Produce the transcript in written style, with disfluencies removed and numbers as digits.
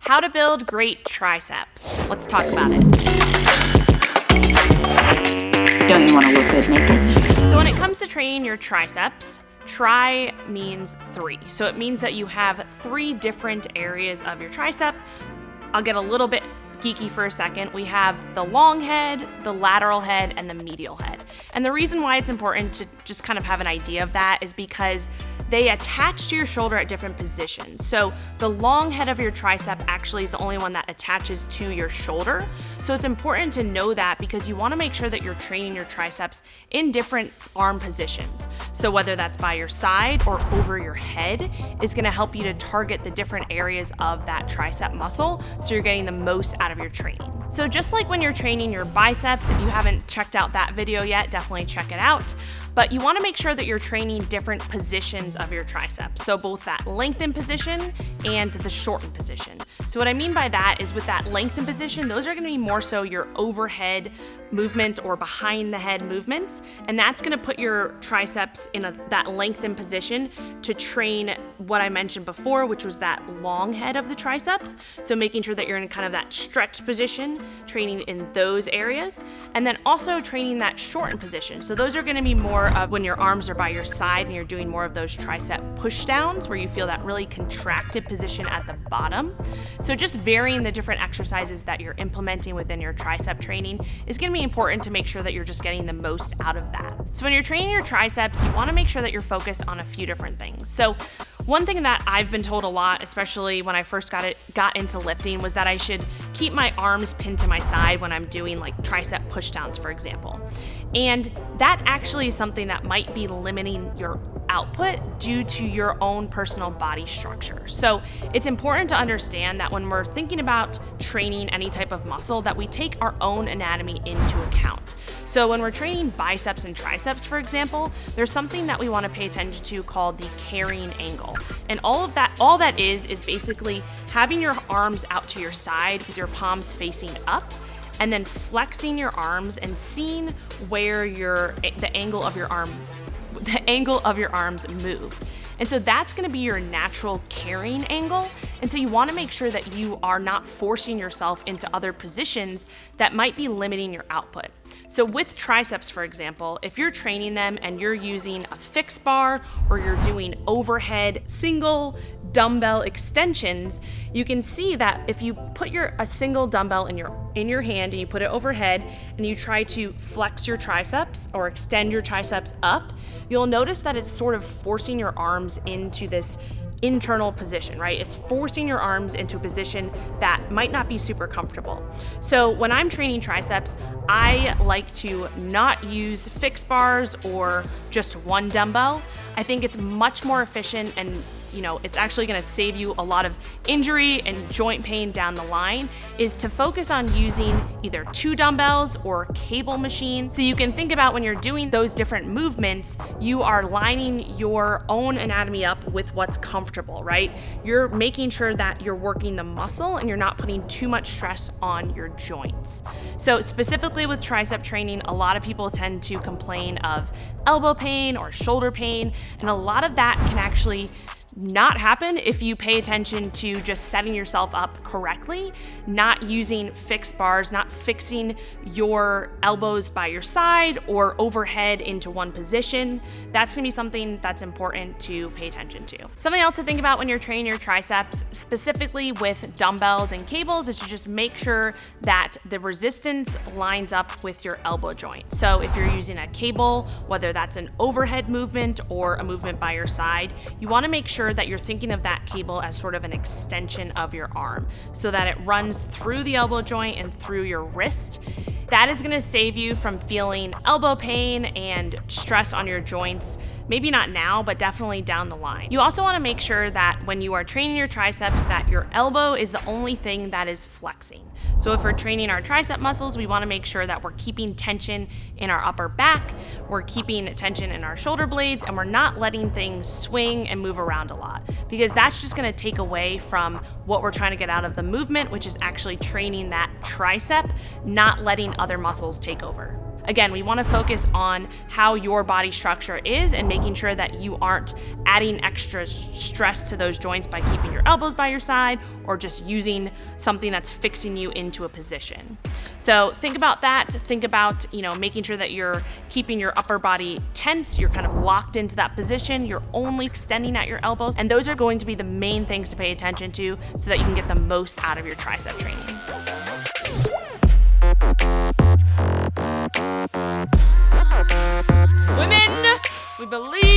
How to build great triceps. Let's talk about it. Don't you want to look good naked? So when it comes to training your triceps, tri means 3. So it means that you have 3 different areas of your tricep. I'll get a little bit geeky for a second. We have the long head, the lateral head, and the medial head. And the reason why it's important to just kind of have an idea of that is because they attach to your shoulder at different positions. So the long head of your tricep actually is the only one that attaches to your shoulder. So it's important to know that because you want to make sure that you're training your triceps in different arm positions. So whether that's by your side or over your head is going to help you to target the different areas of that tricep muscle so you're getting the most out of your training. So just like when you're training your biceps, if you haven't checked out that video yet, definitely check it out. But you want to make sure that you're training different positions of your triceps. So both that lengthened position and the shortened position. So what I mean by that is with that lengthened position, those are going to be more so your overhead movements or behind the head movements. And that's going to put your triceps in that lengthened position to train what I mentioned before, which was that long head of the triceps. So making sure that you're in kind of that stretched position, training in those areas. And then also training that shortened position. So those are going to be more of when your arms are by your side and you're doing more of those tricep push downs where you feel that really contracted position at the bottom. So just varying the different exercises that you're implementing within your tricep training is going to be important to make sure that you're just getting the most out of that. So when you're training your triceps, you want to make sure that you're focused on a few different things. So one thing that I've been told a lot, especially when I first got into lifting, was that I should keep my arms pinned to my side when I'm doing like tricep push downs, for example. And that actually is something that might be limiting your output due to your own personal body structure. So it's important to understand that when we're thinking about training any type of muscle, that we take our own anatomy into account. So when we're training biceps and triceps, for example, there's something that we want to pay attention to called the carrying angle. And all that is basically having your arms out to your side with your palms facing up, and then flexing your arms and seeing where the angle of your arms move. And so that's going to be your natural carrying angle. And so you want to make sure that you are not forcing yourself into other positions that might be limiting your output. So with triceps, for example, if you're training them and you're using a fixed bar or you're doing overhead single dumbbell extensions, you can see that if you put a single dumbbell in your hand and you put it overhead and you try to flex your triceps or extend your triceps up, you'll notice that it's sort of forcing your arms into this internal position, right? It's forcing your arms into a position that might not be super comfortable. So when I'm training triceps, I like to not use fixed bars or just one dumbbell. I think it's much more efficient and it's actually going to save you a lot of injury and joint pain down the line, is to focus on using either 2 dumbbells or cable machine. So you can think about when you're doing those different movements, you are lining your own anatomy up with what's comfortable, right? You're making sure that you're working the muscle and you're not putting too much stress on your joints. So specifically with tricep training, a lot of people tend to complain of elbow pain or shoulder pain, and a lot of that can actually not happen if you pay attention to just setting yourself up correctly, not using fixed bars, not fixing your elbows by your side or overhead into one position. That's gonna be something that's important to pay attention to. Something else to think about when you're training your triceps, specifically with dumbbells and cables, is to just make sure that the resistance lines up with your elbow joint. So if you're using a cable, whether that's an overhead movement or a movement by your side, you wanna make sure that you're thinking of that cable as sort of an extension of your arm so that it runs through the elbow joint and through your wrist. That is going to save you from feeling elbow pain and stress on your joints, maybe not now, but definitely down the line. You also want to make sure that when you are training your triceps that your elbow is the only thing that is flexing. So if we're training our tricep muscles, we want to make sure that we're keeping tension in our upper back, we're keeping tension in our shoulder blades, and we're not letting things swing and move around a lot, because that's just going to take away from what we're trying to get out of the movement, which is actually training that tricep, not letting other muscles take over. again, we want to focus on how your body structure is and making sure that you aren't adding extra stress to those joints by keeping your elbows by your side or just using something that's fixing you into a position. So think about that. Think about, making sure that you're keeping your upper body tense, you're kind of locked into that position, you're only extending at your elbows, and those are going to be the main things to pay attention to so that you can get the most out of your tricep training. Women, we believe